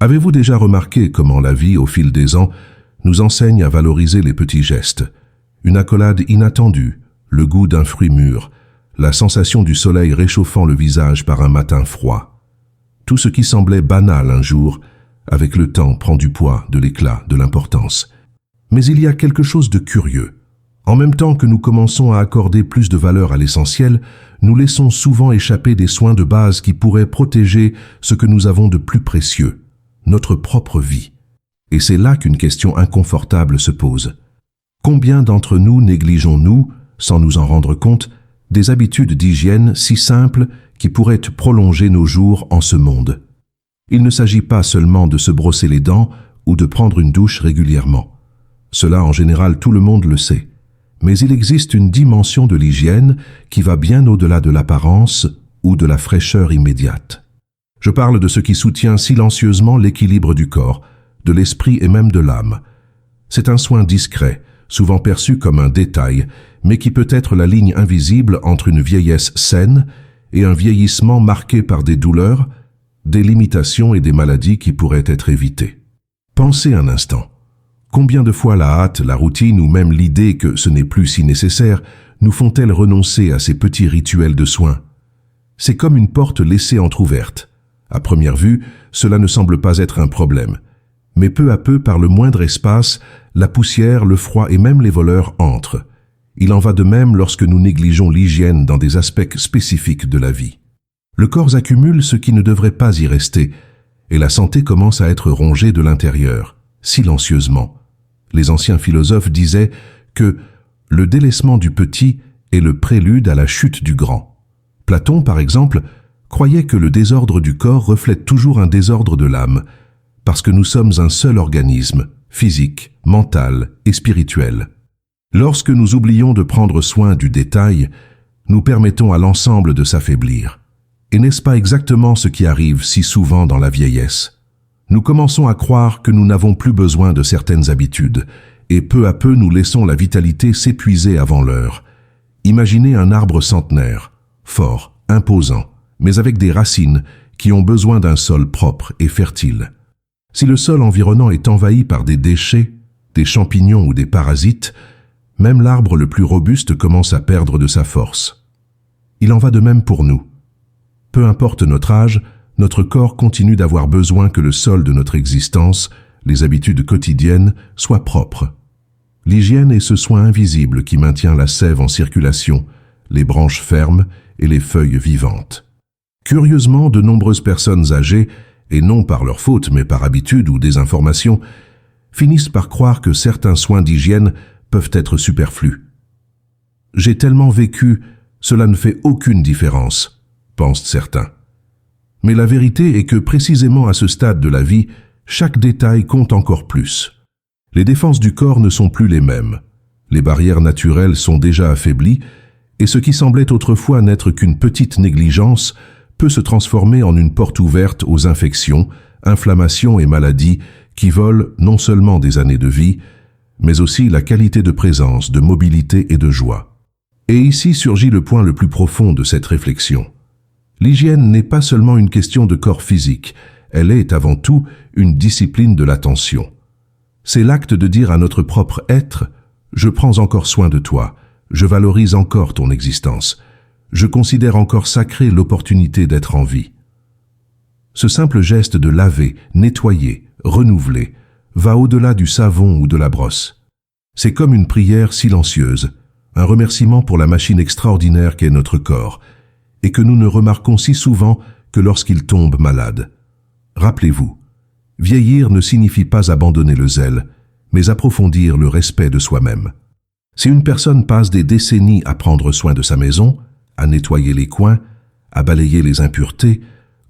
Avez-vous déjà remarqué comment la vie, au fil des ans, nous enseigne à valoriser les petits gestes? Une accolade inattendue, le goût d'un fruit mûr, la sensation du soleil réchauffant le visage par un matin froid. Tout ce qui semblait banal un jour, avec le temps, prend du poids, de l'éclat, de l'importance. Mais il y a quelque chose de curieux. En même temps que nous commençons à accorder plus de valeur à l'essentiel, nous laissons souvent échapper des soins de base qui pourraient protéger ce que nous avons de plus précieux, notre propre vie. Et c'est là qu'une question inconfortable se pose. Combien d'entre nous négligeons-nous, sans nous en rendre compte, des habitudes d'hygiène si simples qui pourraient prolonger nos jours en ce monde? Il ne s'agit pas seulement de se brosser les dents ou de prendre une douche régulièrement. Cela, en général, tout le monde le sait. Mais il existe une dimension de l'hygiène qui va bien au-delà de l'apparence ou de la fraîcheur immédiate. Je parle de ce qui soutient silencieusement l'équilibre du corps, de l'esprit et même de l'âme. C'est un soin discret, souvent perçu comme un détail, mais qui peut être la ligne invisible entre une vieillesse saine et un vieillissement marqué par des douleurs, des limitations et des maladies qui pourraient être évitées. Pensez un instant. Combien de fois la hâte, la routine ou même l'idée que ce n'est plus si nécessaire nous font-elles renoncer à ces petits rituels de soins? C'est comme une porte laissée entr'ouverte. À première vue, cela ne semble pas être un problème. Mais peu à peu, par le moindre espace, la poussière, le froid et même les voleurs entrent. Il en va de même lorsque nous négligeons l'hygiène dans des aspects spécifiques de la vie. Le corps accumule ce qui ne devrait pas y rester, et la santé commence à être rongée de l'intérieur, silencieusement. Les anciens philosophes disaient que le délaissement du petit est le prélude à la chute du grand. Platon, par exemple, croyait que le désordre du corps reflète toujours un désordre de l'âme, parce que nous sommes un seul organisme, physique, mental et spirituel. Lorsque nous oublions de prendre soin du détail, nous permettons à l'ensemble de s'affaiblir. Et n'est-ce pas exactement ce qui arrive si souvent dans la vieillesse? Nous commençons à croire que nous n'avons plus besoin de certaines habitudes, et peu à peu nous laissons la vitalité s'épuiser avant l'heure. Imaginez un arbre centenaire, fort, imposant, mais avec des racines qui ont besoin d'un sol propre et fertile. Si le sol environnant est envahi par des déchets, des champignons ou des parasites, même l'arbre le plus robuste commence à perdre de sa force. Il en va de même pour nous. Peu importe notre âge, notre corps continue d'avoir besoin que le sol de notre existence, les habitudes quotidiennes, soient propres. L'hygiène est ce soin invisible qui maintient la sève en circulation, les branches fermes et les feuilles vivantes. Curieusement, de nombreuses personnes âgées, et non par leur faute mais par habitude ou désinformation, finissent par croire que certains soins d'hygiène peuvent être superflus. « J'ai tellement vécu, cela ne fait aucune différence », pensent certains. Mais la vérité est que précisément à ce stade de la vie, chaque détail compte encore plus. Les défenses du corps ne sont plus les mêmes. Les barrières naturelles sont déjà affaiblies, et ce qui semblait autrefois n'être qu'une petite négligence peut se transformer en une porte ouverte aux infections, inflammations et maladies qui volent non seulement des années de vie, mais aussi la qualité de présence, de mobilité et de joie. Et ici surgit le point le plus profond de cette réflexion. L'hygiène n'est pas seulement une question de corps physique, elle est avant tout une discipline de l'attention. C'est l'acte de dire à notre propre être « Je prends encore soin de toi, je valorise encore ton existence, je considère encore sacrée l'opportunité d'être en vie. » Ce simple geste de laver, nettoyer, renouveler, va au-delà du savon ou de la brosse. C'est comme une prière silencieuse, un remerciement pour la machine extraordinaire qu'est notre corps, et que nous ne remarquons si souvent que lorsqu'il tombe malade. Rappelez-vous, vieillir ne signifie pas abandonner le zèle, mais approfondir le respect de soi-même. Si une personne passe des décennies à prendre soin de sa maison, à nettoyer les coins, à balayer les impuretés,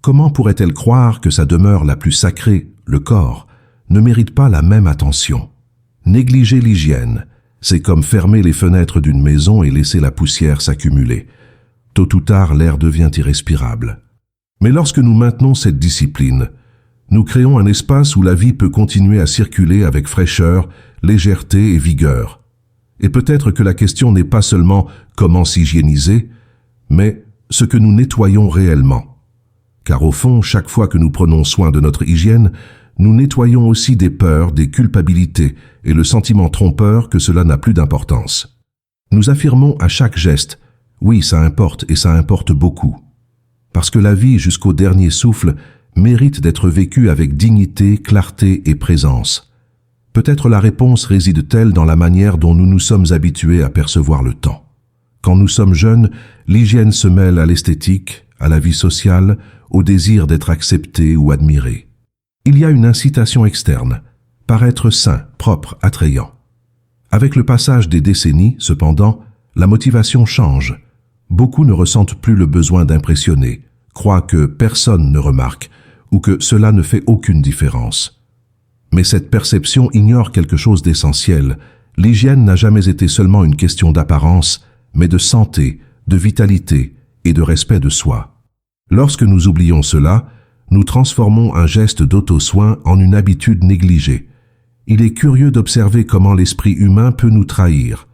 comment pourrait-elle croire que sa demeure la plus sacrée, le corps, ne mérite pas la même attention? Négliger l'hygiène, c'est comme fermer les fenêtres d'une maison et laisser la poussière s'accumuler. Tôt ou tard, l'air devient irrespirable. Mais lorsque nous maintenons cette discipline, nous créons un espace où la vie peut continuer à circuler avec fraîcheur, légèreté et vigueur. Et peut-être que la question n'est pas seulement comment s'hygiéniser, mais ce que nous nettoyons réellement. Car au fond, chaque fois que nous prenons soin de notre hygiène, nous nettoyons aussi des peurs, des culpabilités et le sentiment trompeur que cela n'a plus d'importance. Nous affirmons à chaque geste, oui, ça importe et ça importe beaucoup. Parce que la vie jusqu'au dernier souffle mérite d'être vécue avec dignité, clarté et présence. Peut-être la réponse réside-t-elle dans la manière dont nous nous sommes habitués à percevoir le temps. Quand nous sommes jeunes, l'hygiène se mêle à l'esthétique, à la vie sociale, au désir d'être accepté ou admiré. Il y a une incitation externe, paraître sain, propre, attrayant. Avec le passage des décennies, cependant, la motivation change. Beaucoup ne ressentent plus le besoin d'impressionner, croient que personne ne remarque ou que cela ne fait aucune différence. Mais cette perception ignore quelque chose d'essentiel. L'hygiène n'a jamais été seulement une question d'apparence, mais de santé, de vitalité et de respect de soi. Lorsque nous oublions cela, nous transformons un geste d'auto-soin en une habitude négligée. Il est curieux d'observer comment l'esprit humain peut nous trahir.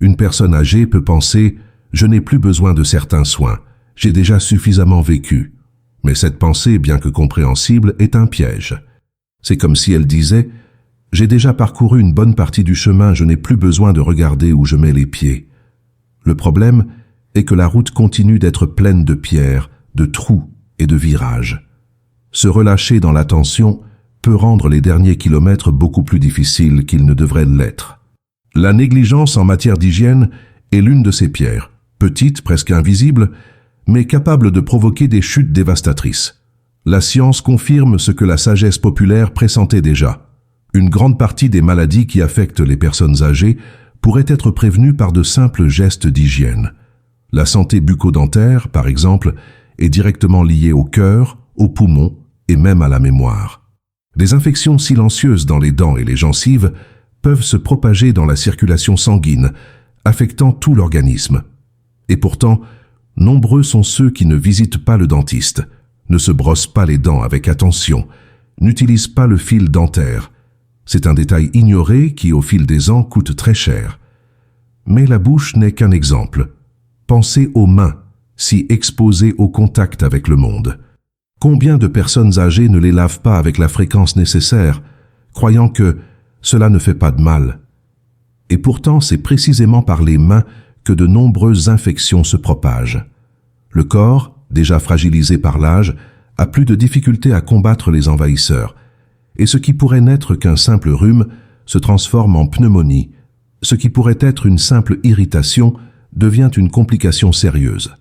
Une personne âgée peut penser « je n'ai plus besoin de certains soins, j'ai déjà suffisamment vécu ». Mais cette pensée, bien que compréhensible, est un piège. C'est comme si elle disait « j'ai déjà parcouru une bonne partie du chemin, je n'ai plus besoin de regarder où je mets les pieds ». Le problème est que la route continue d'être pleine de pierres, de trous et de virages. Se relâcher dans l'attention peut rendre les derniers kilomètres beaucoup plus difficiles qu'ils ne devraient l'être. La négligence en matière d'hygiène est l'une de ces pierres, petite, presque invisible, mais capable de provoquer des chutes dévastatrices. La science confirme ce que la sagesse populaire pressentait déjà. Une grande partie des maladies qui affectent les personnes âgées pourraient être prévenues par de simples gestes d'hygiène. La santé bucco-dentaire, par exemple, est directement liée au cœur, aux poumons et même à la mémoire. Des infections silencieuses dans les dents et les gencives peuvent se propager dans la circulation sanguine, affectant tout l'organisme. Et pourtant, nombreux sont ceux qui ne visitent pas le dentiste, ne se brossent pas les dents avec attention, n'utilisent pas le fil dentaire. C'est un détail ignoré qui, au fil des ans, coûte très cher. Mais la bouche n'est qu'un exemple. Pensez aux mains, si exposées au contact avec le monde. Combien de personnes âgées ne les lavent pas avec la fréquence nécessaire, croyant que cela ne fait pas de mal? Et pourtant, c'est précisément par les mains que de nombreuses infections se propagent. Le corps, déjà fragilisé par l'âge, a plus de difficultés à combattre les envahisseurs, et ce qui pourrait n'être qu'un simple rhume se transforme en pneumonie. Ce qui pourrait être une simple irritation devient une complication sérieuse.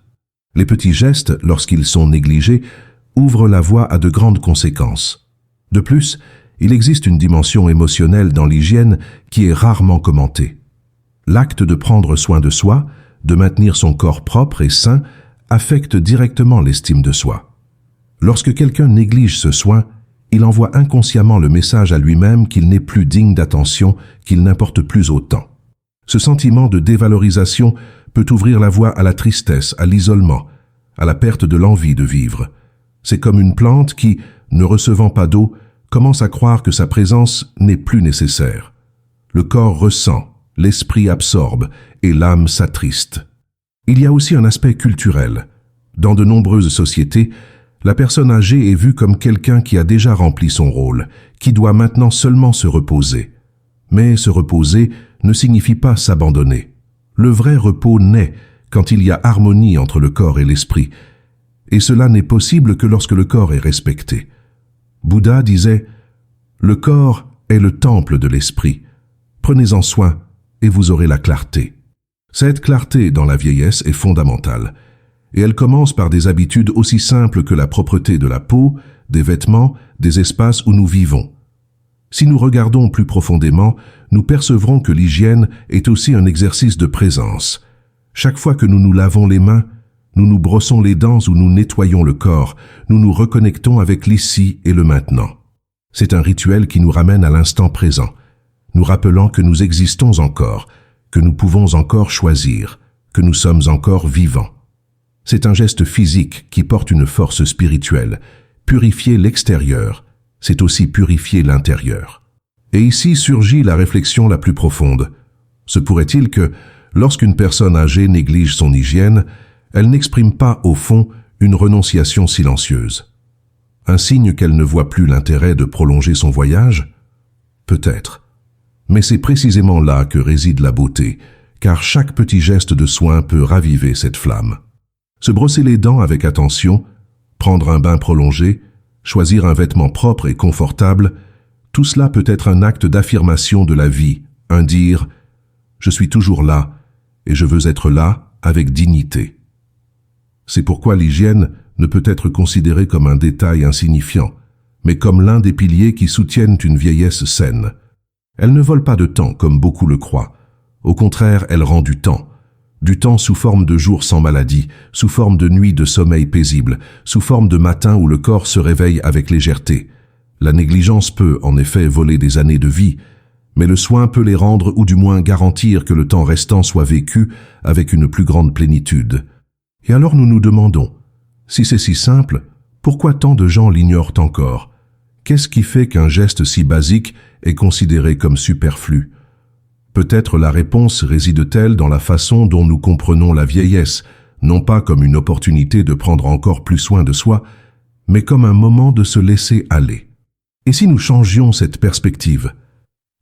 Les petits gestes, lorsqu'ils sont négligés, ouvrent la voie à de grandes conséquences. De plus, il existe une dimension émotionnelle dans l'hygiène qui est rarement commentée. L'acte de prendre soin de soi, de maintenir son corps propre et sain, affecte directement l'estime de soi. Lorsque quelqu'un néglige ce soin, il envoie inconsciemment le message à lui-même qu'il n'est plus digne d'attention, qu'il n'importe plus autant. Ce sentiment de dévalorisation peut ouvrir la voie à la tristesse, à l'isolement, à la perte de l'envie de vivre. C'est comme une plante qui, ne recevant pas d'eau, commence à croire que sa présence n'est plus nécessaire. Le corps ressent, l'esprit absorbe et l'âme s'attriste. Il y a aussi un aspect culturel. Dans de nombreuses sociétés, la personne âgée est vue comme quelqu'un qui a déjà rempli son rôle, qui doit maintenant seulement se reposer. Mais se reposer ne signifie pas s'abandonner. Le vrai repos naît quand il y a harmonie entre le corps et l'esprit, et cela n'est possible que lorsque le corps est respecté. Bouddha disait « Le corps est le temple de l'esprit. Prenez-en soin et vous aurez la clarté. » Cette clarté dans la vieillesse est fondamentale, et elle commence par des habitudes aussi simples que la propreté de la peau, des vêtements, des espaces où nous vivons. Si nous regardons plus profondément, nous percevrons que l'hygiène est aussi un exercice de présence. Chaque fois que nous nous lavons les mains, nous nous brossons les dents ou nous nettoyons le corps, nous nous reconnectons avec l'ici et le maintenant. C'est un rituel qui nous ramène à l'instant présent, nous rappelant que nous existons encore, que nous pouvons encore choisir, que nous sommes encore vivants. C'est un geste physique qui porte une force spirituelle. Purifier l'extérieur, c'est aussi purifier l'intérieur. Et ici surgit la réflexion la plus profonde. Se pourrait-il que, lorsqu'une personne âgée néglige son hygiène, elle n'exprime pas, au fond, une renonciation silencieuse? Un signe qu'elle ne voit plus l'intérêt de prolonger son voyage? Peut-être. Mais c'est précisément là que réside la beauté, car chaque petit geste de soin peut raviver cette flamme. Se brosser les dents avec attention, prendre un bain prolongé, choisir un vêtement propre et confortable, tout cela peut être un acte d'affirmation de la vie, un dire « Je suis toujours là et je veux être là avec dignité ». C'est pourquoi l'hygiène ne peut être considérée comme un détail insignifiant, mais comme l'un des piliers qui soutiennent une vieillesse saine. Elle ne vole pas de temps comme beaucoup le croient. Au contraire, elle rend du temps sous forme de jours sans maladie, sous forme de nuits de sommeil paisible, sous forme de matins où le corps se réveille avec légèreté. La négligence peut, en effet, voler des années de vie, mais le soin peut les rendre ou du moins garantir que le temps restant soit vécu avec une plus grande plénitude. Et alors nous nous demandons, si c'est si simple, pourquoi tant de gens l'ignorent encore? Qu'est-ce qui fait qu'un geste si basique est considéré comme superflu? Peut-être la réponse réside-t-elle dans la façon dont nous comprenons la vieillesse, non pas comme une opportunité de prendre encore plus soin de soi, mais comme un moment de se laisser aller. Et si nous changions cette perspective?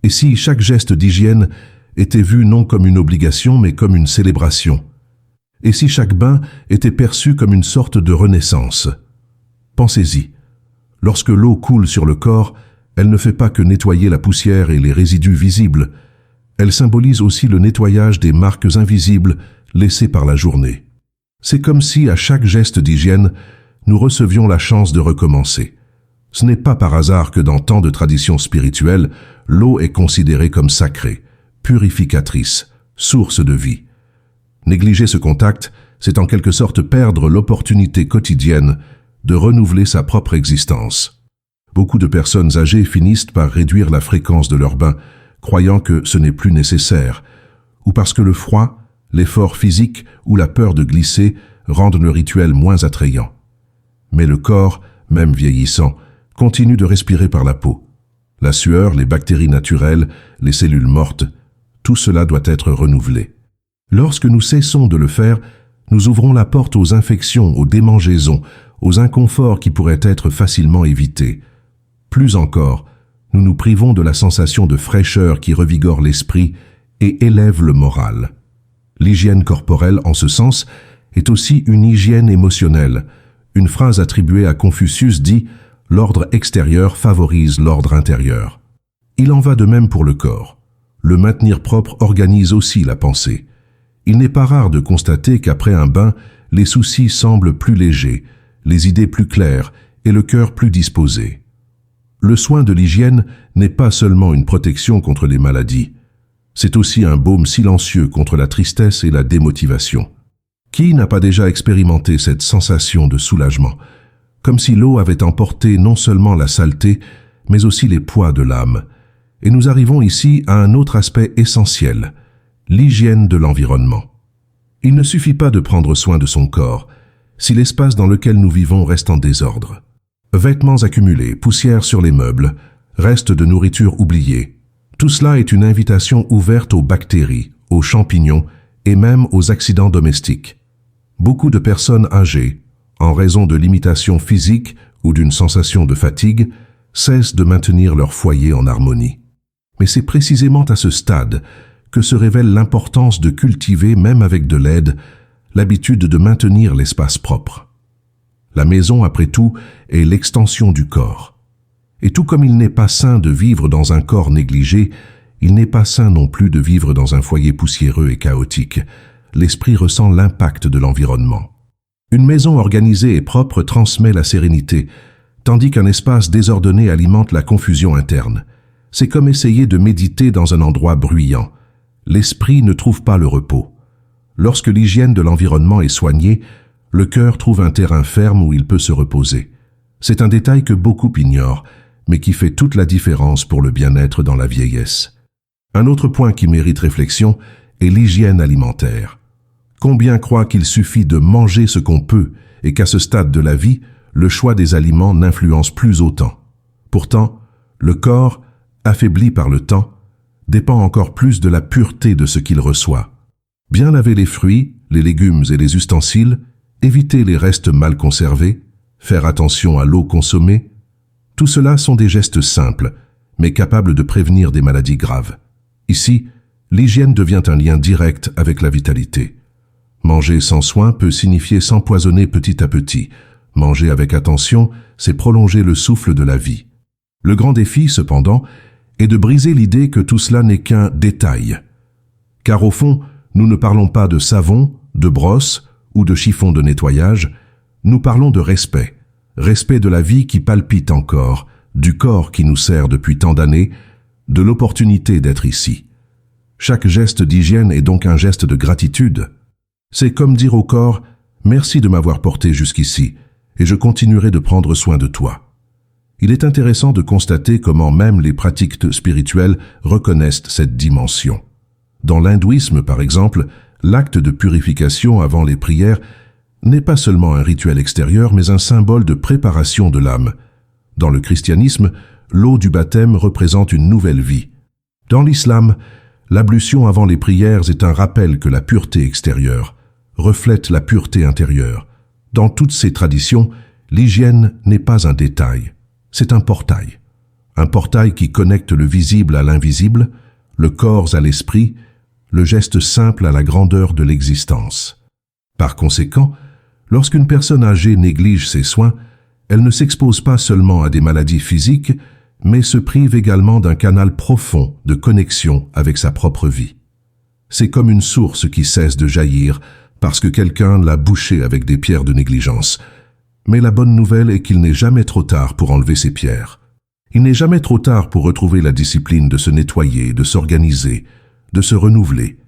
Et si chaque geste d'hygiène était vu non comme une obligation mais comme une célébration? Et si chaque bain était perçu comme une sorte de renaissance? Pensez-y. Lorsque l'eau coule sur le corps, elle ne fait pas que nettoyer la poussière et les résidus visibles. Elle symbolise aussi le nettoyage des marques invisibles laissées par la journée. C'est comme si, à chaque geste d'hygiène, nous recevions la chance de recommencer. Ce n'est pas par hasard que dans tant de traditions spirituelles, l'eau est considérée comme sacrée, purificatrice, source de vie. Négliger ce contact, c'est en quelque sorte perdre l'opportunité quotidienne de renouveler sa propre existence. Beaucoup de personnes âgées finissent par réduire la fréquence de leur bain, croyant que ce n'est plus nécessaire, ou parce que le froid, l'effort physique ou la peur de glisser rendent le rituel moins attrayant. Mais le corps, même vieillissant, continue de respirer par la peau. La sueur, les bactéries naturelles, les cellules mortes, tout cela doit être renouvelé. Lorsque nous cessons de le faire, nous ouvrons la porte aux infections, aux démangeaisons, aux inconforts qui pourraient être facilement évités. Plus encore, nous nous privons de la sensation de fraîcheur qui revigore l'esprit et élève le moral. L'hygiène corporelle, en ce sens, est aussi une hygiène émotionnelle. Une phrase attribuée à Confucius dit « L'ordre extérieur favorise l'ordre intérieur ». Il en va de même pour le corps. Le maintenir propre organise aussi la pensée. Il n'est pas rare de constater qu'après un bain, les soucis semblent plus légers, les idées plus claires et le cœur plus disposé. Le soin de l'hygiène n'est pas seulement une protection contre les maladies. C'est aussi un baume silencieux contre la tristesse et la démotivation. Qui n'a pas déjà expérimenté cette sensation de soulagement, comme si l'eau avait emporté non seulement la saleté, mais aussi les poids de l'âme? Et nous arrivons ici à un autre aspect essentiel, l'hygiène de l'environnement. Il ne suffit pas de prendre soin de son corps, si l'espace dans lequel nous vivons reste en désordre. Vêtements accumulés, poussière sur les meubles, restes de nourriture oubliés. Tout cela est une invitation ouverte aux bactéries, aux champignons et même aux accidents domestiques. Beaucoup de personnes âgées, en raison de limitations physiques ou d'une sensation de fatigue, cessent de maintenir leur foyer en harmonie. Mais c'est précisément à ce stade que se révèle l'importance de cultiver, même avec de l'aide, l'habitude de maintenir l'espace propre. La maison, après tout, est l'extension du corps. Et tout comme il n'est pas sain de vivre dans un corps négligé, il n'est pas sain non plus de vivre dans un foyer poussiéreux et chaotique. L'esprit ressent l'impact de l'environnement. Une maison organisée et propre transmet la sérénité, tandis qu'un espace désordonné alimente la confusion interne. C'est comme essayer de méditer dans un endroit bruyant. L'esprit ne trouve pas le repos. Lorsque l'hygiène de l'environnement est soignée, le cœur trouve un terrain ferme où il peut se reposer. C'est un détail que beaucoup ignorent, mais qui fait toute la différence pour le bien-être dans la vieillesse. Un autre point qui mérite réflexion est l'hygiène alimentaire. Combien croient qu'il suffit de manger ce qu'on peut et qu'à ce stade de la vie, le choix des aliments n'influence plus autant. Pourtant, le corps, affaibli par le temps, dépend encore plus de la pureté de ce qu'il reçoit. Bien laver les fruits, les légumes et les ustensiles, éviter les restes mal conservés, faire attention à l'eau consommée. Tout cela sont des gestes simples, mais capables de prévenir des maladies graves. Ici, l'hygiène devient un lien direct avec la vitalité. Manger sans soin peut signifier s'empoisonner petit à petit. Manger avec attention, c'est prolonger le souffle de la vie. Le grand défi, cependant, est de briser l'idée que tout cela n'est qu'un détail. Car au fond, nous ne parlons pas de savon, de brosse ou de chiffon de nettoyage, nous parlons de respect. Respect de la vie qui palpite encore, du corps qui nous sert depuis tant d'années, de l'opportunité d'être ici. Chaque geste d'hygiène est donc un geste de gratitude. C'est comme dire au corps « Merci de m'avoir porté jusqu'ici, et je continuerai de prendre soin de toi ». Il est intéressant de constater comment même les pratiques spirituelles reconnaissent cette dimension. Dans l'hindouisme, par exemple, l'acte de purification avant les prières n'est pas seulement un rituel extérieur, mais un symbole de préparation de l'âme. Dans le christianisme, l'eau du baptême représente une nouvelle vie. Dans l'islam, l'ablution avant les prières est un rappel que la pureté extérieure reflète la pureté intérieure. Dans toutes ces traditions, l'hygiène n'est pas un détail, c'est un portail. Un portail qui connecte le visible à l'invisible, le corps à l'esprit, le geste simple à la grandeur de l'existence. Par conséquent, lorsqu'une personne âgée néglige ses soins, elle ne s'expose pas seulement à des maladies physiques, mais se prive également d'un canal profond de connexion avec sa propre vie. C'est comme une source qui cesse de jaillir parce que quelqu'un l'a bouchée avec des pierres de négligence. Mais la bonne nouvelle est qu'il n'est jamais trop tard pour enlever ces pierres. Il n'est jamais trop tard pour retrouver la discipline de se nettoyer, de s'organiser, de se renouveler.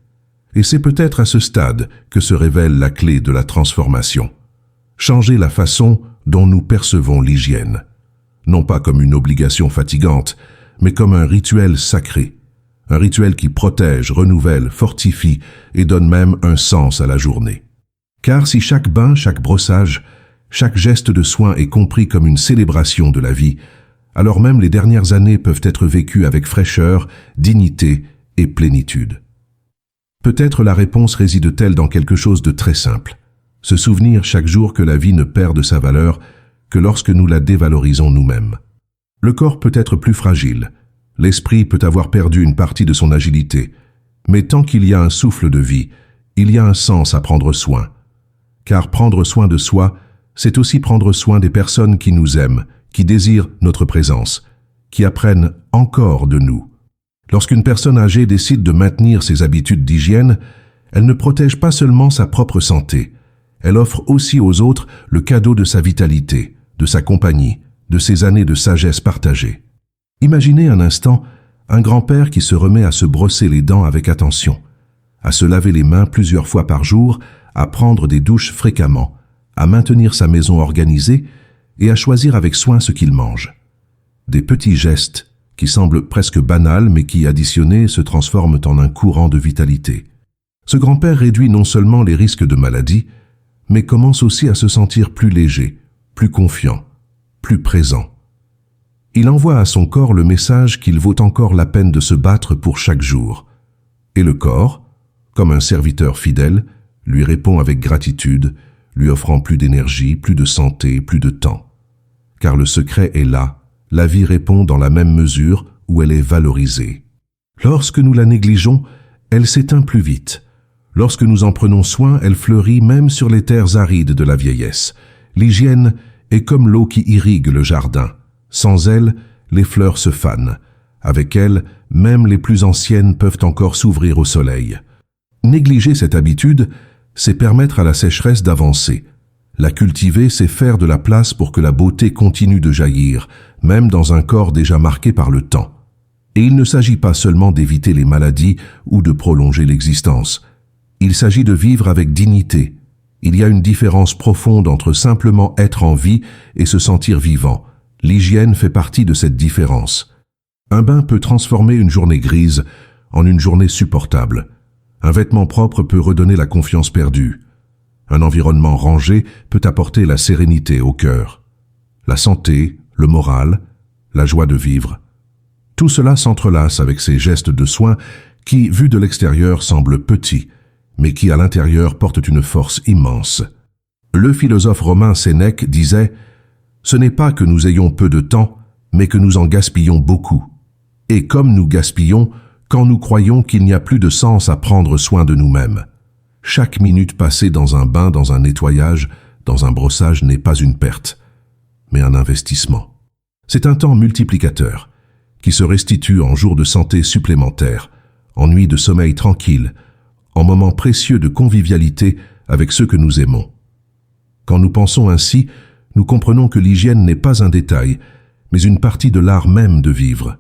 Et c'est peut-être à ce stade que se révèle la clé de la transformation. Changer la façon dont nous percevons l'hygiène. Non pas comme une obligation fatigante, mais comme un rituel sacré. Un rituel qui protège, renouvelle, fortifie et donne même un sens à la journée. Car si chaque bain, chaque brossage, chaque geste de soin est compris comme une célébration de la vie, alors même les dernières années peuvent être vécues avec fraîcheur, dignité et plénitude. Peut-être la réponse réside-t-elle dans quelque chose de très simple. Se souvenir chaque jour que la vie ne perd de sa valeur que lorsque nous la dévalorisons nous-mêmes. Le corps peut être plus fragile, l'esprit peut avoir perdu une partie de son agilité, mais tant qu'il y a un souffle de vie, il y a un sens à prendre soin. Car prendre soin de soi, c'est aussi prendre soin des personnes qui nous aiment, qui désirent notre présence, qui apprennent encore de nous. Lorsqu'une personne âgée décide de maintenir ses habitudes d'hygiène, elle ne protège pas seulement sa propre santé, elle offre aussi aux autres le cadeau de sa vitalité, de sa compagnie, de ses années de sagesse partagée. Imaginez un instant un grand-père qui se remet à se brosser les dents avec attention, à se laver les mains plusieurs fois par jour, à prendre des douches fréquemment, à maintenir sa maison organisée et à choisir avec soin ce qu'il mange. Des petits gestes qui semblent presque banals mais qui, additionnés, se transforment en un courant de vitalité. Ce grand-père réduit non seulement les risques de maladie, mais commence aussi à se sentir plus léger, plus confiant, plus présent. Il envoie à son corps le message qu'il vaut encore la peine de se battre pour chaque jour. Et le corps, comme un serviteur fidèle, lui répond avec gratitude, lui offrant plus d'énergie, plus de santé, plus de temps. Car le secret est là, la vie répond dans la même mesure où elle est valorisée. Lorsque nous la négligeons, elle s'éteint plus vite. Lorsque nous en prenons soin, elle fleurit même sur les terres arides de la vieillesse. L'hygiène est comme l'eau qui irrigue le jardin. Sans elle, les fleurs se fanent. Avec elle, même les plus anciennes peuvent encore s'ouvrir au soleil. Négliger cette habitude, c'est permettre à la sécheresse d'avancer. La cultiver, c'est faire de la place pour que la beauté continue de jaillir, même dans un corps déjà marqué par le temps. Et il ne s'agit pas seulement d'éviter les maladies ou de prolonger l'existence. Il s'agit de vivre avec dignité. Il y a une différence profonde entre simplement être en vie et se sentir vivant. L'hygiène fait partie de cette différence. Un bain peut transformer une journée grise en une journée supportable. Un vêtement propre peut redonner la confiance perdue. Un environnement rangé peut apporter la sérénité au cœur. La santé, le moral, la joie de vivre. Tout cela s'entrelace avec ces gestes de soin qui, vus de l'extérieur, semblent petits, mais qui à l'intérieur portent une force immense. Le philosophe romain Sénèque disait Ce n'est pas que nous ayons peu de temps, mais que nous en gaspillons beaucoup. Et comme nous gaspillons, quand nous croyons qu'il n'y a plus de sens à prendre soin de nous-mêmes. Chaque minute passée dans un bain, dans un nettoyage, dans un brossage n'est pas une perte, mais un investissement. C'est un temps multiplicateur, qui se restitue en jours de santé supplémentaires, en nuits de sommeil tranquille, en moments précieux de convivialité avec ceux que nous aimons. Quand nous pensons ainsi, nous comprenons que l'hygiène n'est pas un détail, mais une partie de l'art même de vivre.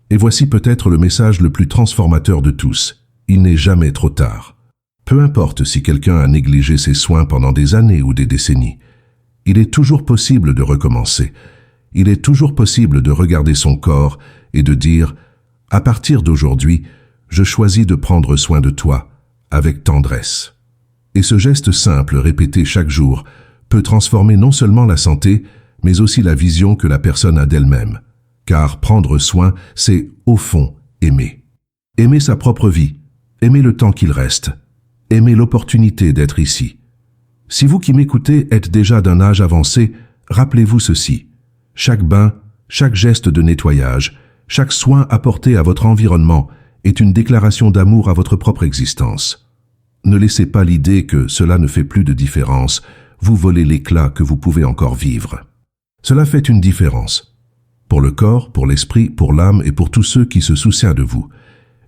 Et voici peut-être le message le plus transformateur de tous. Il n'est jamais trop tard. Peu importe si quelqu'un a négligé ses soins pendant des années ou des décennies. Il est toujours possible de recommencer. Il est toujours possible de regarder son corps et de dire « À partir d'aujourd'hui, je choisis de prendre soin de toi avec tendresse ». Et ce geste simple, répété chaque jour, peut transformer non seulement la santé, mais aussi la vision que la personne a d'elle-même. Car prendre soin, c'est, au fond, aimer. Aimer sa propre vie, aimer le temps qu'il reste, aimer l'opportunité d'être ici. Si vous qui m'écoutez êtes déjà d'un âge avancé, rappelez-vous ceci. Chaque bain, chaque geste de nettoyage, chaque soin apporté à votre environnement est une déclaration d'amour à votre propre existence. Ne laissez pas l'idée que cela ne fait plus de différence, vous volez l'éclat que vous pouvez encore vivre. Cela fait une différence. Pour le corps, pour l'esprit, pour l'âme et pour tous ceux qui se soucient de vous.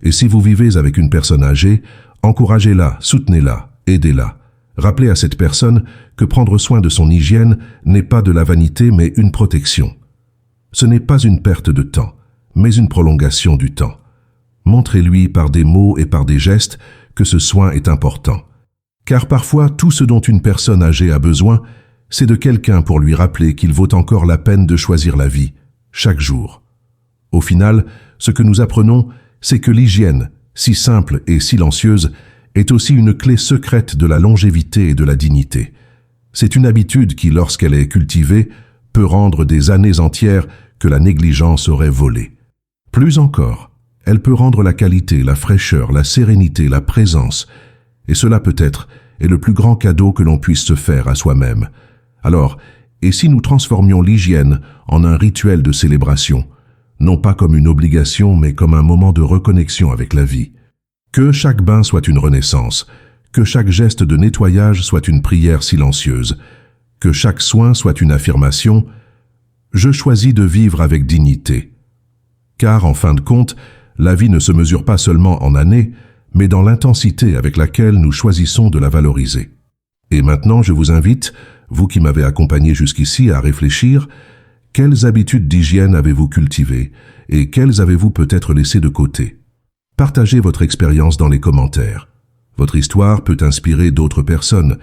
Et si vous vivez avec une personne âgée, encouragez-la, soutenez-la, aidez-la. Rappelez à cette personne que prendre soin de son hygiène n'est pas de la vanité mais une protection. Ce n'est pas une perte de temps, mais une prolongation du temps. Montrez-lui par des mots et par des gestes que ce soin est important. Car parfois, tout ce dont une personne âgée a besoin, c'est de quelqu'un pour lui rappeler qu'il vaut encore la peine de choisir la vie, chaque jour. Au final, ce que nous apprenons, c'est que l'hygiène, si simple et silencieuse, est aussi une clé secrète de la longévité et de la dignité. C'est une habitude qui, lorsqu'elle est cultivée, peut rendre des années entières que la négligence aurait volées. Plus encore, elle peut rendre la qualité, la fraîcheur, la sérénité, la présence, et cela peut-être est le plus grand cadeau que l'on puisse se faire à soi-même. Alors, et si nous transformions l'hygiène en un rituel de célébration, non pas comme une obligation, mais comme un moment de reconnexion avec la vie. Que chaque bain soit une renaissance, que chaque geste de nettoyage soit une prière silencieuse, que chaque soin soit une affirmation « Je choisis de vivre avec dignité ». Car, en fin de compte, la vie ne se mesure pas seulement en années, mais dans l'intensité avec laquelle nous choisissons de la valoriser. Et maintenant, je vous invite, vous qui m'avez accompagné jusqu'ici, à réfléchir. Quelles habitudes d'hygiène avez-vous cultivées et quelles avez-vous peut-être laissées de côté? Partagez votre expérience dans les commentaires. Votre histoire peut inspirer d'autres personnes.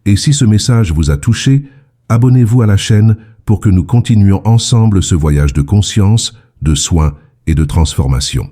Et si ce message vous a touché, abonnez-vous à la chaîne pour que nous continuions ensemble ce voyage de conscience, de soins et de transformation.